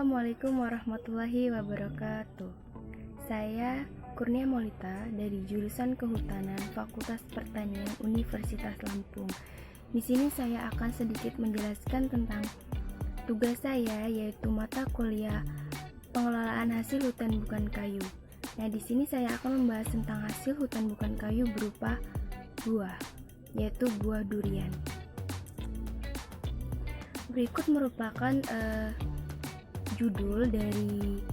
Assalamualaikum warahmatullahi wabarakatuh. Saya Kurnia Maulita dari jurusan Kehutanan Fakultas Pertanian Universitas Lampung. Di sini saya akan sedikit menjelaskan tentang tugas saya, yaitu mata kuliah pengelolaan hasil hutan bukan kayu. Nah, di sini saya akan membahas tentang hasil hutan bukan kayu berupa buah, yaitu buah durian. Berikut merupakan judul dari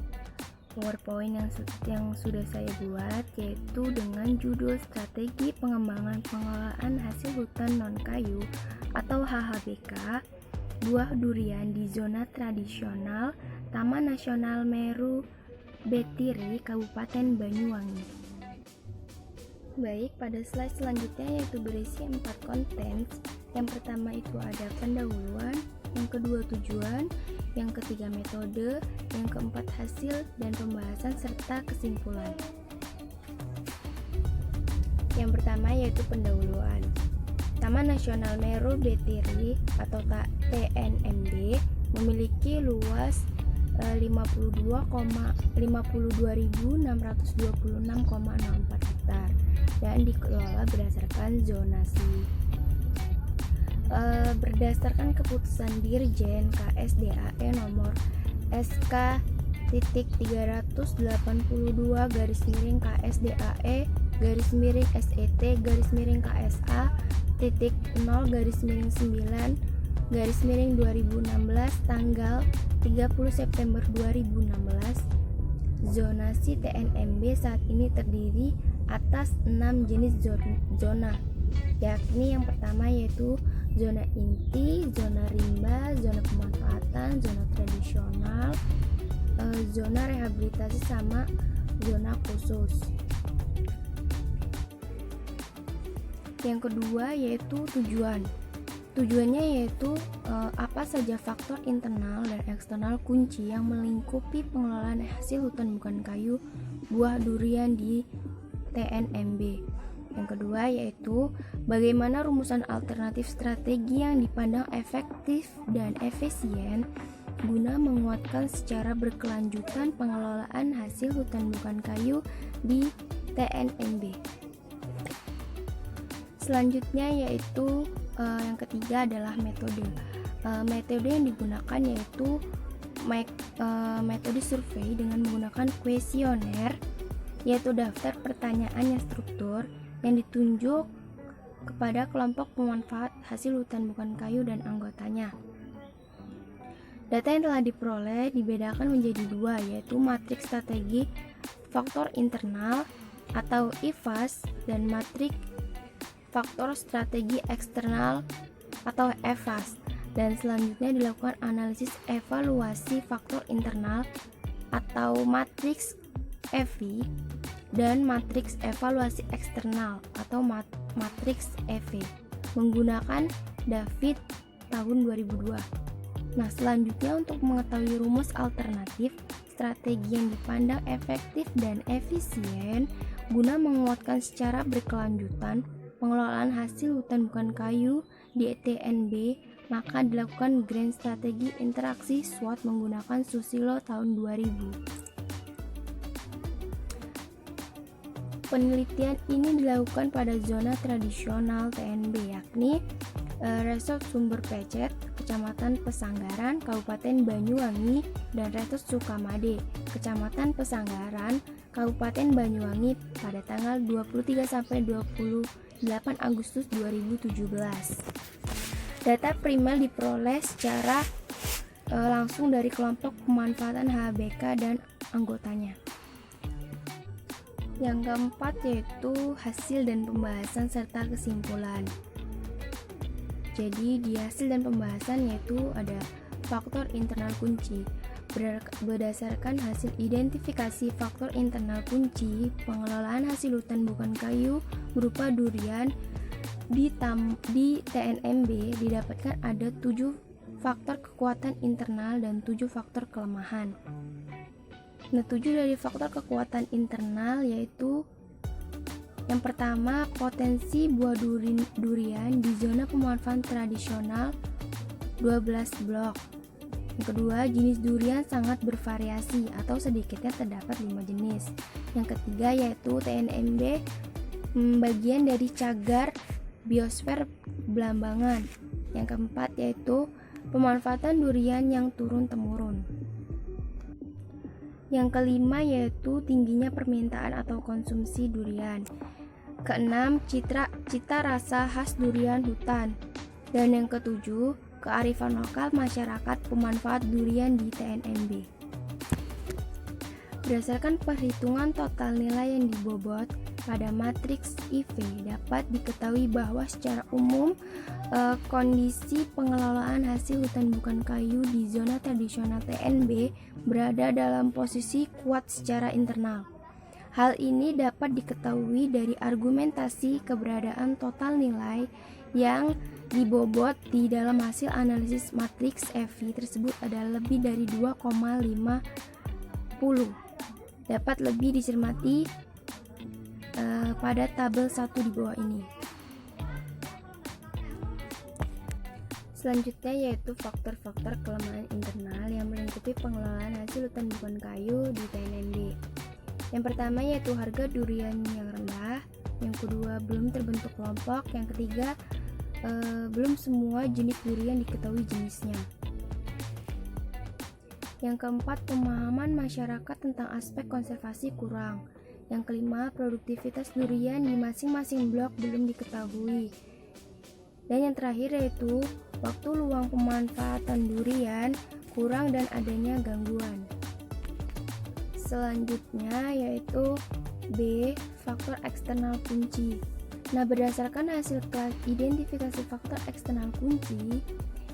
PowerPoint yang sudah saya buat, yaitu dengan judul Strategi Pengembangan Pengelolaan Hasil Hutan Non-Kayu atau HHBK Buah Durian di Zona Tradisional Taman Nasional Meru Betiri, Kabupaten Banyuwangi. Baik, pada slide selanjutnya yaitu berisi 4 konten. Yang pertama itu ada pendahuluan, yang kedua tujuan, yang ketiga metode, yang keempat hasil dan pembahasan serta kesimpulan. Yang pertama yaitu pendahuluan. Taman Nasional Meru Betiri atau TNMB memiliki luas 52.626,64 hektar dan dikelola berdasarkan zonasi. Berdasarkan keputusan Dirjen KSDAE nomor SK-TIGA-2020/SET/0/9/2016 tanggal 30 September 2016. Zonasi TNMB saat ini terdiri atas 6 jenis zona, yakni yang pertama yaitu zona inti, zona rimba, zona pemanfaatan, zona tradisional, zona rehabilitasi sama zona khusus. Yang kedua yaitu tujuan. Tujuannya yaitu apa saja faktor internal dan eksternal kunci yang melingkupi pengelolaan hasil hutan bukan kayu buah durian di TNMB. Yang kedua yaitu bagaimana rumusan alternatif strategi yang dipandang efektif dan efisien guna menguatkan secara berkelanjutan pengelolaan hasil hutan bukan kayu di TNMB. Selanjutnya yaitu yang ketiga adalah metode. Metode yang digunakan yaitu metode survei dengan menggunakan kuesioner, yaitu daftar pertanyaan yang struktur yang ditunjuk kepada kelompok pemanfaat hasil hutan bukan kayu dan anggotanya. Data yang telah diperoleh dibedakan menjadi dua, yaitu matriks strategi faktor internal atau IFAS dan matriks faktor strategi eksternal atau EFAS, dan selanjutnya dilakukan analisis evaluasi faktor internal atau matriks EVI dan matriks evaluasi eksternal atau matriks EV menggunakan David tahun 2002. Nah, selanjutnya untuk mengetahui rumus alternatif strategi yang dipandang efektif dan efisien guna menguatkan secara berkelanjutan pengelolaan hasil hutan bukan kayu di TNB, maka dilakukan Grand Strategi Interaksi SWOT menggunakan Susilo tahun 2000. Penelitian ini dilakukan pada zona tradisional TNB, yakni Resort Sumber Pecet, Kecamatan Pesanggaran, Kabupaten Banyuwangi, dan Resort Sukamade, Kecamatan Pesanggaran, Kabupaten Banyuwangi pada tanggal 23 sampai 28 Agustus 2017. Data primer diperoleh secara langsung dari kelompok pemanfaatan HBK dan anggotanya. Yang keempat yaitu hasil dan pembahasan serta kesimpulan. Jadi di hasil dan pembahasan yaitu ada faktor internal kunci. Berdasarkan hasil identifikasi faktor internal kunci pengelolaan hasil hutan bukan kayu berupa durian di TNMB didapatkan ada 7 faktor kekuatan internal dan 7 faktor kelemahan. Nah, 7 dari faktor kekuatan internal yaitu yang pertama, potensi buah durian di zona pemanfaatan tradisional 12 blok. Yang kedua, jenis durian sangat bervariasi atau sedikitnya terdapat 5 jenis. Yang ketiga yaitu TNMB, bagian dari cagar biosfer Belambangan. Yang keempat yaitu pemanfaatan durian yang turun-temurun. Yang kelima yaitu tingginya permintaan atau konsumsi durian. Keenam, cita rasa khas durian hutan. Dan yang ketujuh, kearifan lokal masyarakat pemanfaat durian di TNMB. Berdasarkan perhitungan total nilai yang dibobot pada matriks IV, dapat diketahui bahwa secara umum kondisi pengelolaan hasil hutan bukan kayu di zona tradisional TNB berada dalam posisi kuat secara internal. Hal ini dapat diketahui dari argumentasi keberadaan total nilai yang dibobot di dalam hasil analisis matriks EV tersebut adalah lebih dari 2,50. Dapat lebih dicermati pada tabel 1 di bawah ini. Selanjutnya yaitu faktor-faktor kelemahan internal yang melingkupi pengelolaan hasil hutan bukan kayu di TNMB. Yang pertama yaitu harga durian yang rendah. Yang kedua, belum terbentuk kelompok. Yang ketiga, belum semua jenis durian diketahui jenisnya. Yang keempat, pemahaman masyarakat tentang aspek konservasi kurang. Yang kelima, produktivitas durian di masing-masing blok belum diketahui. Dan yang terakhir yaitu waktu luang pemanfaatan durian kurang dan adanya gangguan. Selanjutnya yaitu B, faktor eksternal kunci. Nah, berdasarkan hasil identifikasi faktor eksternal kunci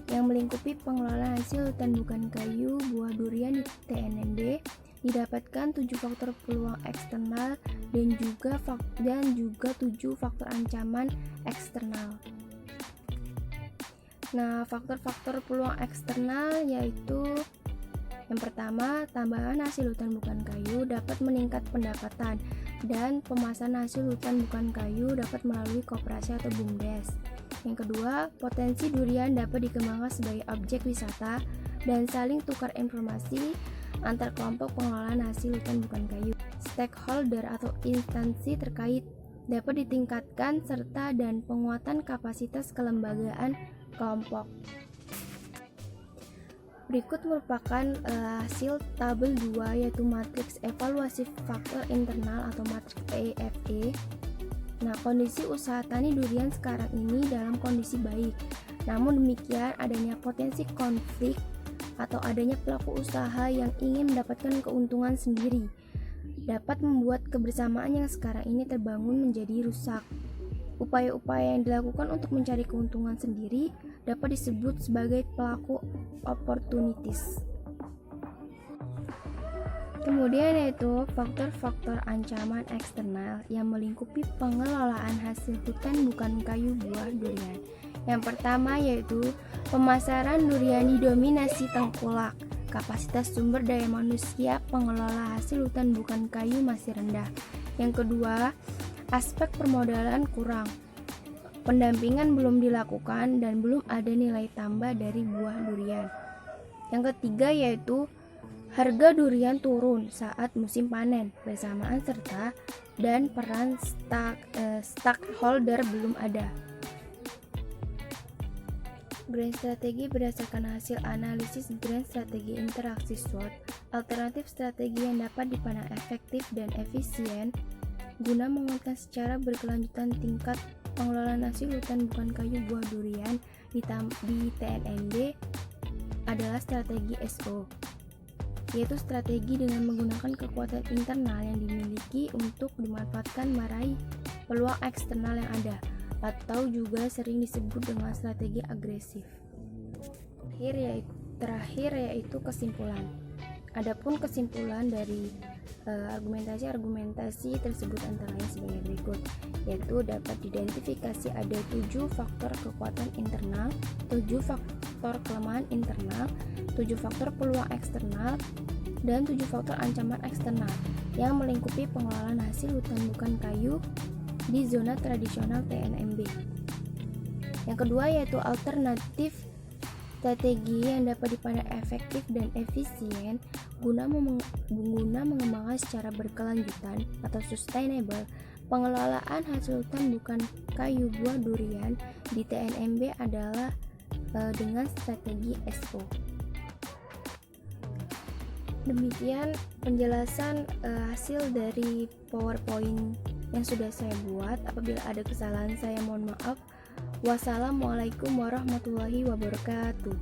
yang melingkupi pengelolaan hasil hutan bukan kayu buah durian di TNMB, didapatkan 7 faktor peluang eksternal dan juga 7 faktor ancaman eksternal. Nah, faktor-faktor peluang eksternal yaitu yang pertama, tambahan hasil hutan bukan kayu dapat meningkat pendapatan dan pemasaran hasil hutan bukan kayu dapat melalui koperasi atau BUMDes. Yang kedua, potensi durian dapat dikembangkan sebagai objek wisata dan saling tukar informasi antar kelompok pengelolaan hasil hutan bukan kayu. Stakeholder atau instansi terkait dapat ditingkatkan serta dan penguatan kapasitas kelembagaan kelompok. Berikut merupakan hasil tabel 2 yaitu matriks evaluasi faktor internal atau matriks EFE. Nah, kondisi usaha tani durian sekarang ini dalam kondisi baik. Namun demikian, adanya potensi konflik atau adanya pelaku usaha yang ingin mendapatkan keuntungan sendiri dapat membuat kebersamaan yang sekarang ini terbangun menjadi rusak. Upaya-upaya yang dilakukan untuk mencari keuntungan sendiri dapat disebut sebagai pelaku opportunities. Kemudian yaitu faktor-faktor ancaman eksternal yang melingkupi pengelolaan hasil hutan bukan kayu buah durian. Yang pertama yaitu pemasaran durian didominasi tengkulak. Kapasitas sumber daya manusia pengelola hasil hutan bukan kayu masih rendah. Yang kedua, aspek permodalan kurang. Pendampingan belum dilakukan dan belum ada nilai tambah dari buah durian. Yang ketiga yaitu harga durian turun saat musim panen bersamaan serta dan peran stakeholder belum ada. Grand strategi berdasarkan hasil analisis grand strategi interaksi SWOT, alternatif strategi yang dapat dipandang efektif dan efisien guna menguatkan secara berkelanjutan tingkat pengelolaan hasil hutan bukan kayu buah durian di TNMB adalah strategi SO, yaitu strategi dengan menggunakan kekuatan internal yang dimiliki untuk dimanfaatkan meraih peluang eksternal yang ada, atau juga sering disebut dengan strategi agresif. Terakhir yaitu kesimpulan. Adapun kesimpulan dari argumentasi tersebut antara lain sebagai berikut, yaitu dapat diidentifikasi ada 7 faktor kekuatan internal, 7 faktor kelemahan internal, 7 faktor peluang eksternal, dan 7 faktor ancaman eksternal yang melingkupi pengelolaan hasil hutan bukan kayu di zona tradisional TNMB. Yang kedua yaitu alternatif Strategi yang dapat dipandang efektif dan efisien guna mengembangkan secara berkelanjutan atau sustainable pengelolaan hasil hutan bukan kayu buah durian di TNMB adalah dengan strategi SO. Demikian penjelasan hasil dari PowerPoint yang sudah saya buat. Apabila ada kesalahan saya mohon maaf. Wassalamualaikum warahmatullahi wabarakatuh.